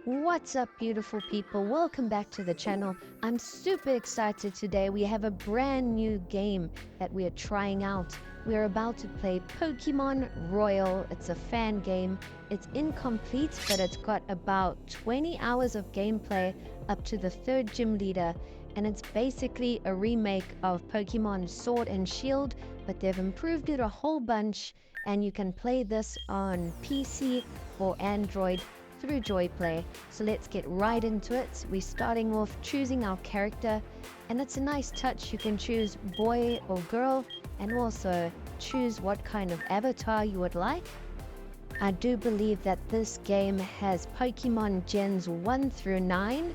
What's up, beautiful people? Welcome back to the channel. I'm super excited today. We have a brand new game that we are trying out. We're about to play Pokemon Royal. It's a fan game. It's incomplete, but it's got about 20 hours of gameplay up to the 3rd gym leader. And it's basically a remake of Pokemon Sword and Shield, but they've improved it a whole bunch. And you can play this on PC or Android through Joyplay. So let's get right into it. We're starting off choosing our character, and it's a nice touch. You can choose boy or girl, and also choose what kind of avatar you would like. I do believe that this game has Pokemon Gens 1 through 9,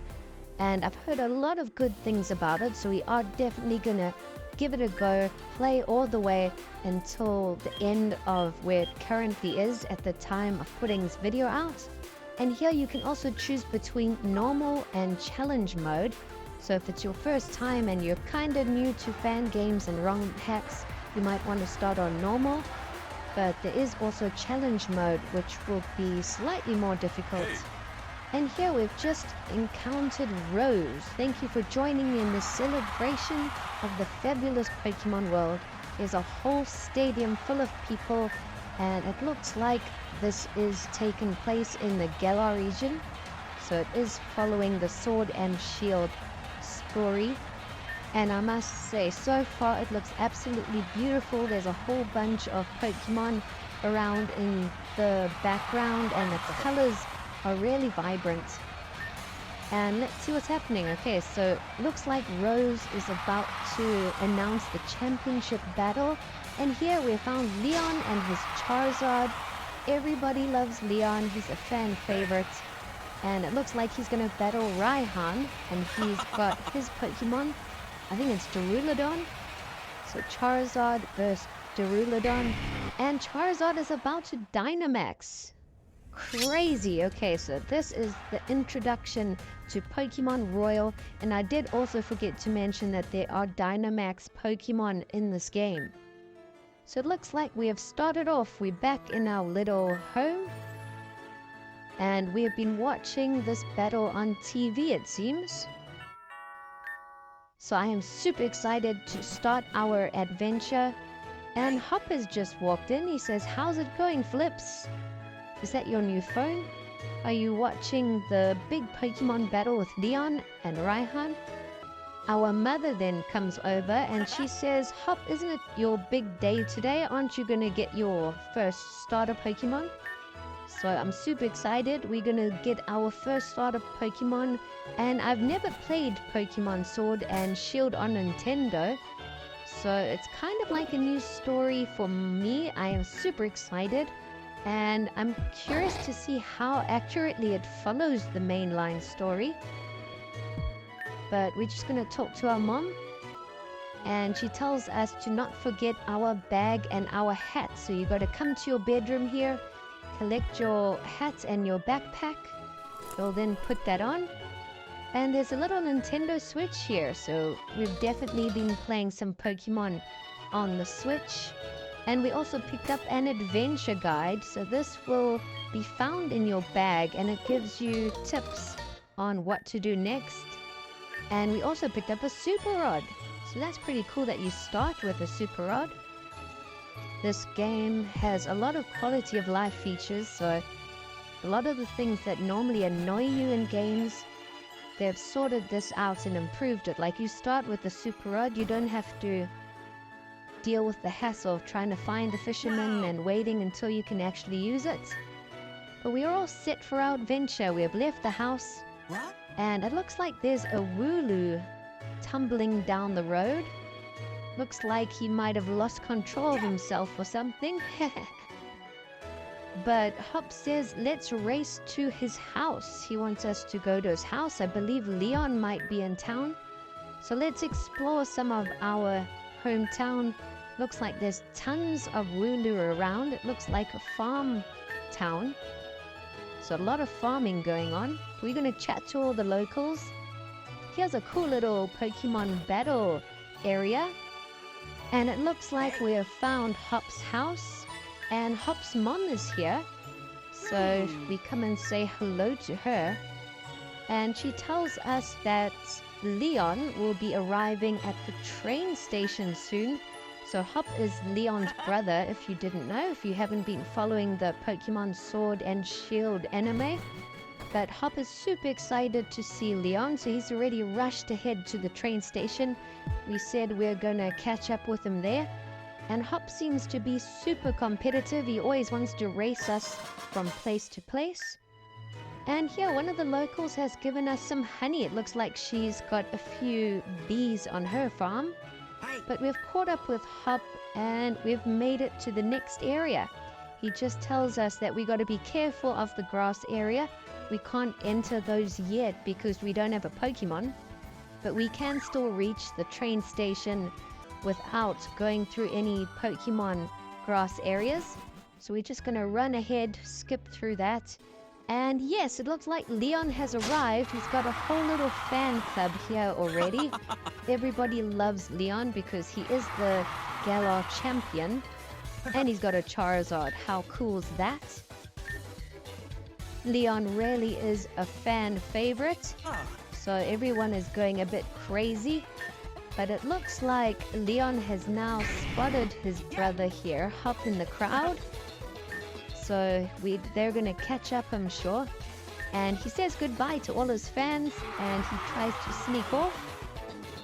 and I've heard a lot of good things about it, so we are definitely gonna give it a go, play all the way until the end of where it currently is at the time of putting this video out. And here you can also choose between normal and challenge mode. So if it's your first time and you're kind of new to fan games and ROM hacks, you might want to start on normal. But there is also challenge mode, which will be slightly more difficult. And here we've just encountered Rose. Thank you for joining me in this celebration of the fabulous Pokemon world. There's a whole stadium full of people, and it looks like this is taking place in the Galar region, so it is following the Sword and Shield story. And I must say, so far it looks absolutely beautiful. There's a whole bunch of Pokemon around in the background, and the colors are really vibrant. And let's see what's happening. Okay, so looks like Rose is about to announce the championship battle. And here we found Leon and his Charizard. Everybody loves Leon, he's a fan favorite. And it looks like he's gonna battle Raihan, and he's got his Pokemon. I think it's Duraludon. So Charizard versus Duraludon. And Charizard is about to Dynamax. Crazy. Okay, so this is the introduction to Pokemon Royal. And I did also forget to mention that there are Dynamax Pokemon in this game. So it looks like we have started off. We're back in our little home, and we have been watching this battle on TV, it seems. So I am super excited to start our adventure. And Hop has just walked in. He says, "How's it going, Flips? Is that your new phone? Are you watching the big Pokemon battle with Leon and Raihan?" Our mother then comes over and she says, "Hop, isn't it your big day today? Aren't you going to get your first starter Pokemon?" So I'm super excited. We're going to get our first starter Pokemon. And I've never played Pokemon Sword and Shield on Nintendo, so it's kind of like a new story for me. I am super excited. And I'm curious to see how accurately it follows the mainline story. But we're just going to talk to our mom, and she tells us to not forget our bag and our hat. So you got to come to your bedroom here, collect your hat and your backpack. You'll then put that on. And there's a little Nintendo Switch here, so we've definitely been playing some Pokemon on the Switch. And we also picked up an adventure guide, so this will be found in your bag, and it gives you tips on what to do next. And we also picked up a Super Rod, so that's pretty cool that you start with a Super Rod. This game has a lot of quality of life features, so a lot of the things that normally annoy you in games, they've sorted this out and improved it. Like, you start with the Super Rod, you don't have to deal with the hassle of trying to find the fisherman and waiting until you can actually use it. But we are all set for our adventure. We have left the house. And it looks like there's a Wooloo tumbling down the road. Looks like he might have lost control of himself or something. But Hop says, let's race to his house. He wants us to go to his house. I believe Leon might be in town. So let's explore some of our hometown. Looks like there's tons of Wooloo around. It looks like a farm town. So a lot of farming going on. We're going to chat to all the locals. Here's a cool little Pokemon battle area. And it looks like we have found Hop's house. And Hop's mom is here. So we come and say hello to her. And she tells us that Leon will be arriving at the train station soon. So Hop is Leon's brother, if you didn't know, if you haven't been following the Pokemon Sword and Shield anime. But Hop is super excited to see Leon, so he's already rushed ahead to the train station. We said we're gonna catch up with him there. And Hop seems to be super competitive. He always wants to race us from place to place. And here, one of the locals has given us some honey. It looks like she's got a few bees on her farm. But we've caught up with Hop and we've made it to the next area. He just tells us that we got to be careful of the grass area. We can't enter those yet because we don't have a Pokemon. But we can still reach the train station without going through any Pokemon grass areas. So we're just going to run ahead, skip through that. And yes, it looks like Leon has arrived. He's got a whole little fan club here already. Everybody loves Leon because he is the Galar champion. And he's got a Charizard. How cool is that? Leon really is a fan favorite. So everyone is going a bit crazy. But it looks like Leon has now spotted his brother here, Hop, in the crowd. So they're going to catch up, I'm sure. And he says goodbye to all his fans and he tries to sneak off.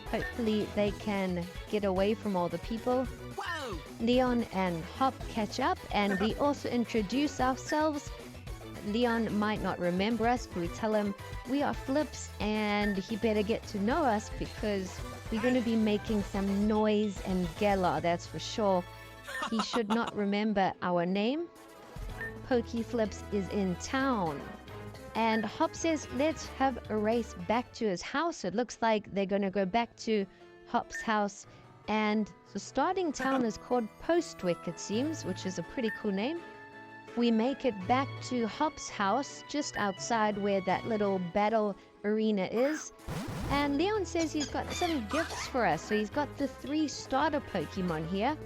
Hopefully they can get away from all the people. Whoa! Leon and Hop catch up and we also introduce ourselves. Leon might not remember us, but we tell him we are Flips and he better get to know us because we're going to be making some noise and Galar, that's for sure. He should not remember our name. Flips is in town. And Hop says let's have a race back to his house. It looks like they're going to go back to Hop's house. And the starting town is called Postwick, it seems, which is a pretty cool name. We make it back to Hop's house, just outside where that little battle arena is. And Leon says he's got some gifts for us. So he's got the 3 starter Pokemon here.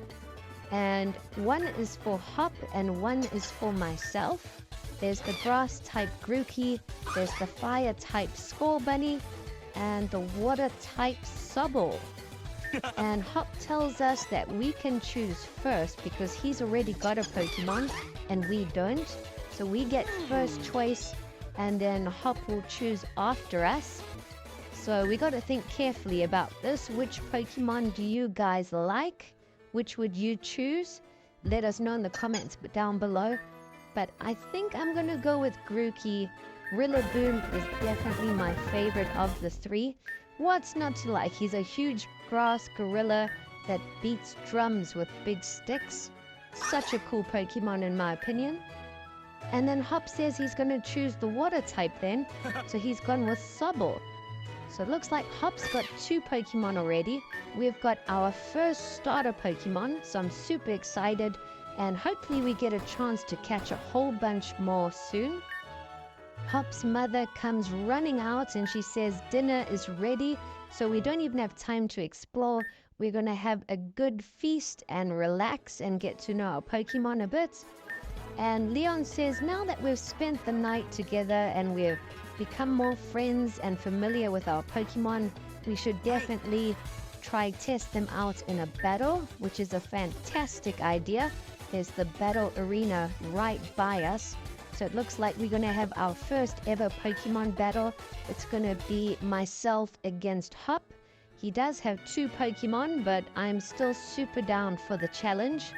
And one is for Hop and one is for myself. There's the grass type Grookey, there's the fire type Scorbunny, and the water type Sobble. And Hop tells us that we can choose first because he's already got a Pokemon and we don't. So we get first choice and then Hop will choose after us. So we got to think carefully about this. Which Pokemon do you guys like? Which would you choose? Let us know in the comments down below. But I think I'm going to go with Grookey. Rillaboom is definitely my favorite of the 3. What's not to like? He's a huge grass gorilla that beats drums with big sticks. Such a cool Pokemon in my opinion. And then Hop says he's going to choose the water type then. So he's gone with Sobble. So it looks like Hop's got 2 Pokemon already. We've got our first starter Pokemon, so I'm super excited. And hopefully we get a chance to catch a whole bunch more soon. Hop's mother comes running out and she says dinner is ready. So we don't even have time to explore. We're going to have a good feast and relax and get to know our Pokemon a bit. And Leon says now that we've spent the night together and we've become more friends and familiar with our Pokemon, we should definitely try test them out in a battle, which is a fantastic idea. There's the battle arena right by us. So it looks like we're going to have our first ever Pokemon battle. It's going to be myself against Hop. He does have 2 Pokemon, but I'm still super down for the challenge.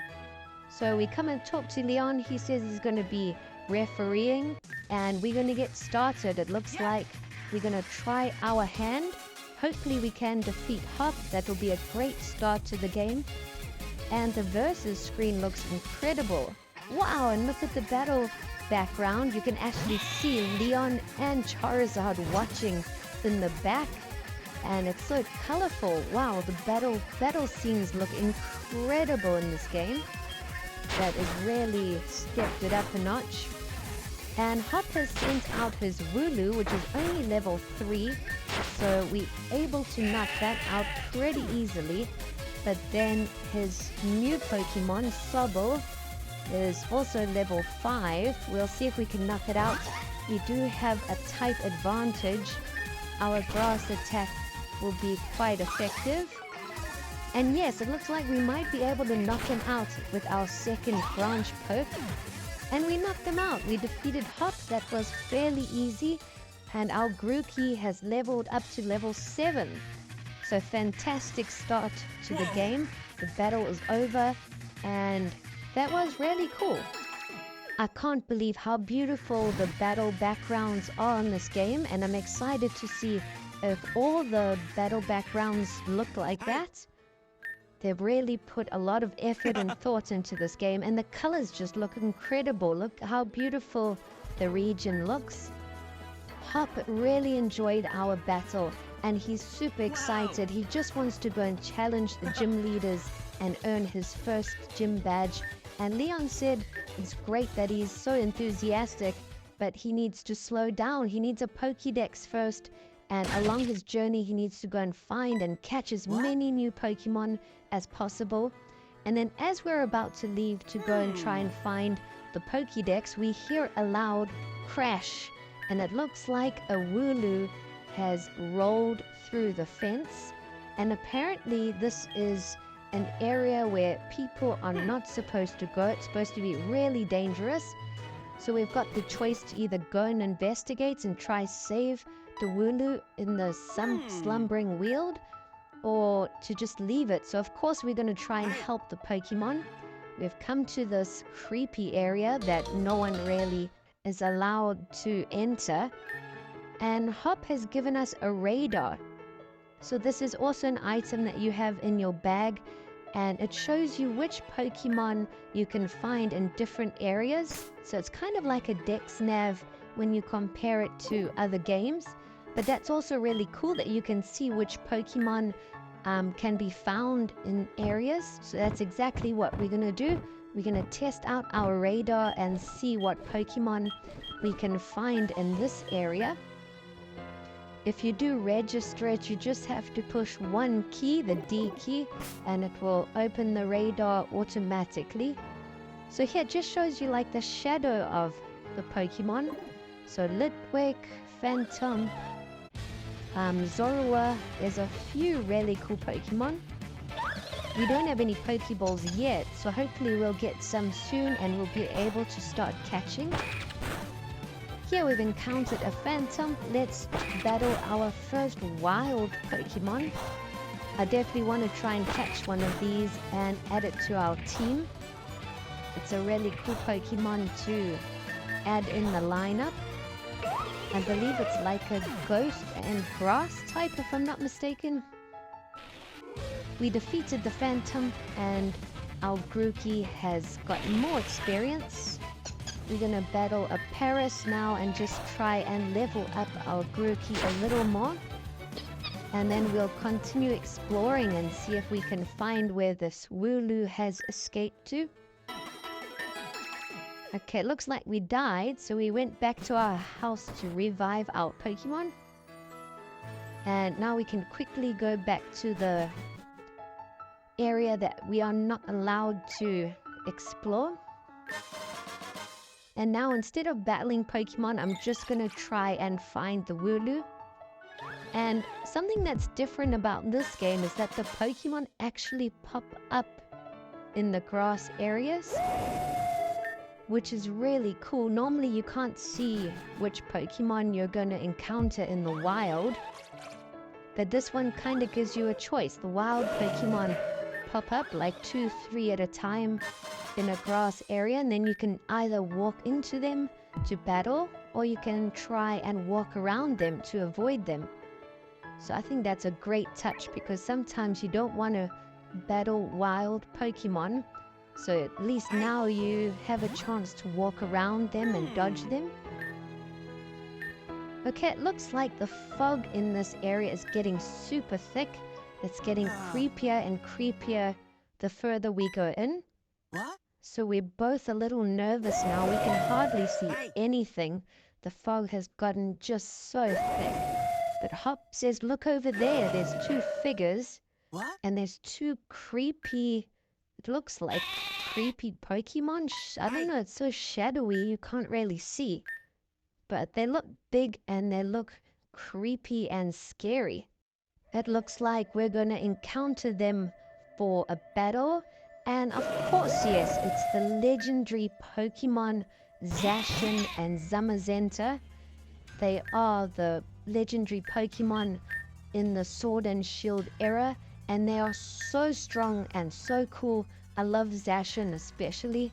So we come and talk to Leon. He says he's going to be refereeing and we're going to get started. It looks like we're going to try our hand. Hopefully we can defeat Hop. That will be a great start to the game. And the versus screen looks incredible. Wow, and look at the battle background. You can actually see Leon and Charizard watching in the back. And it's so colorful. Wow, the battle scenes look incredible in this game. That has really stepped it up a notch. And Hop has sent out his Wooloo, which is only level 3. So we're able to knock that out pretty easily. But then his new Pokemon, Sobble, is also level 5. We'll see if we can knock it out. We do have a type advantage. Our grass attack will be quite effective. And yes, it looks like we might be able to knock him out with our second branch poke. And we knocked him out. We defeated Hop. That was fairly easy. And our Grookey has leveled up to level 7. So fantastic start to the game. The battle is over. And that was really cool. I can't believe how beautiful the battle backgrounds are in this game. And I'm excited to see if all the battle backgrounds look like that. They've really put a lot of effort and thought into this game, and the colors just look incredible. Look how beautiful the region looks. Hop really enjoyed our battle, and he's super excited. He just wants to go and challenge the gym leaders and earn his first gym badge. And Leon said it's great that he's so enthusiastic, but he needs to slow down. He needs a Pokédex first, and along his journey he needs to go and find and catch as many new Pokemon as possible. And then as we're about to leave to go and try and find the Pokédex, we hear a loud crash, and it looks like a Wooloo has rolled through the fence. And apparently this is an area where people are not supposed to go. It's supposed to be really dangerous. So we've got the choice to either go and investigate and try save the Wooloo in the Slumbering Weald, or to just leave it. So of course we're going to try and help the Pokemon. We've come to this creepy area that no one really is allowed to enter, and Hop has given us a radar. So this is also an item that you have in your bag, and it shows you which Pokemon you can find in different areas. So it's kind of like a Dex Nav when you compare it to other games. But that's also really cool that you can see which Pokemon can be found in areas. So that's exactly what we're going to do. We're going to test out our radar and see what Pokemon we can find in this area. If you do register it, you just have to push one key, the D key, and it will open the radar automatically. So here it just shows you like the shadow of the Pokemon. So Litwick, Phantom, Zorua. There's a few really cool Pokemon. We don't have any Pokeballs yet, so hopefully we'll get some soon and we'll be able to start catching. Here we've encountered a Phantom. Let's battle our first wild Pokemon. I definitely want to try and catch one of these and add it to our team. It's a really cool Pokemon to add in the lineup. I believe it's like a ghost and grass type, if I'm not mistaken. We defeated the Phantom, and our Grookey has got more experience. We're going to battle a Paris now and just try and level up our Grookey a little more. And then we'll continue exploring and see if we can find where this Wooloo has escaped to. Okay, it looks like we died, so we went back to our house to revive our Pokemon. And now we can quickly go back to the area that we are not allowed to explore. And now instead of battling Pokemon, I'm just going to try and find the Wooloo. And something that's different about this game is that the Pokemon actually pop up in the grass areas, which is really cool. Normally you can't see which Pokemon you're going to encounter in the wild, but this one kind of gives you a choice. The wild Pokemon pop up like 2, 3 at a time in a grass area, and then you can either walk into them to battle, or you can try and walk around them to avoid them. So I think that's a great touch, because sometimes you don't want to battle wild Pokemon. So at least now you have a chance to walk around them and dodge them. Okay, it looks like the fog in this area is getting super thick. It's getting creepier and creepier the further we go in. What? So we're both a little nervous now. We can hardly see anything. The fog has gotten just so thick. But Hop says, look over there. There's 2 figures. What? And there's 2 creepy, it looks like creepy Pokemon. I don't know, it's so shadowy you can't really see. But they look big and they look creepy and scary. It looks like we're going to encounter them for a battle. And of course, yes, it's the legendary Pokemon Zacian and Zamazenta. They are the legendary Pokemon in the Sword and Shield era, and they are so strong and so cool. I love Zacian especially,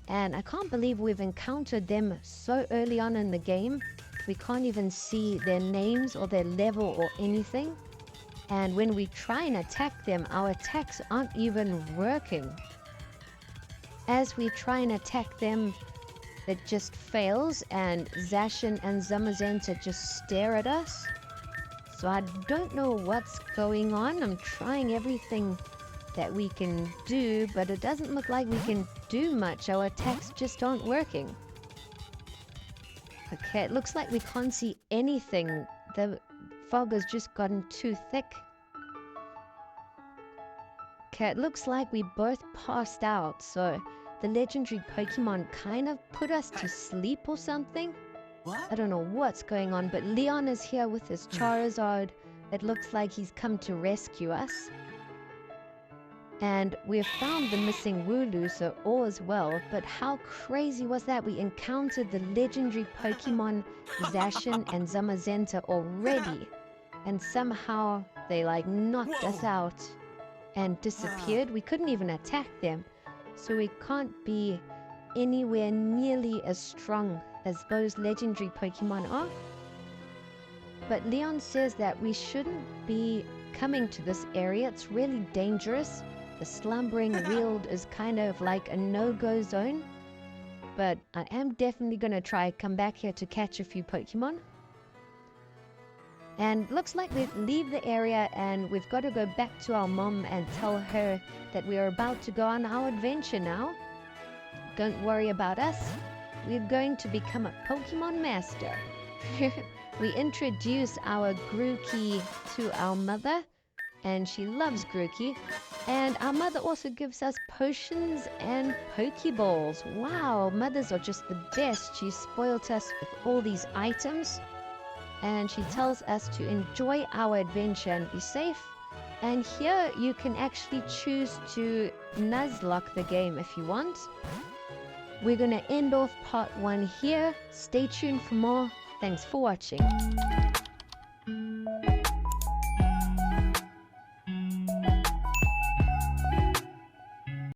and I can't believe we've encountered them so early on in the game. We can't even see their names or their level or anything. And when we try and attack them, our attacks aren't even working. As we try and attack them, it just fails, and Zacian and Zamazenta just stare at us. So I don't know what's going on. I'm trying everything that we can do, but it doesn't look like we can do much. Our attacks just aren't working. Okay, it looks like we can't see anything. The fog has just gotten too thick. Okay, it looks like we both passed out, so the legendary Pokemon kind of put us to sleep or something. What? I don't know what's going on, but Leon is here with his Charizard. It looks like he's come to rescue us. And we've found the missing Wooloo, so all is well. But how crazy was that? We encountered the legendary Pokemon Zacian and Zamazenta already. And somehow they knocked us out and disappeared. We couldn't even attack them. So we can't be anywhere nearly as strong as those legendary Pokemon are. But Leon says that we shouldn't be coming to this area. It's really dangerous. The Slumbering Weald is kind of like a no-go zone. But I am definitely going to try come back here to catch a few Pokemon. And looks like we leave the area and we've got to go back to our mom and tell her that we are about to go on our adventure now. Don't worry about us. We're going to become a Pokemon Master. We introduce our Grookey to our mother, and she loves Grookey. And our mother also gives us potions and Pokeballs. Wow, mothers are just the best. She spoilt us with all these items. And she tells us to enjoy our adventure and be safe. And here you can actually choose to Nuzlocke the game if you want. We're going to end off part 1 here. Stay tuned for more. Thanks for watching.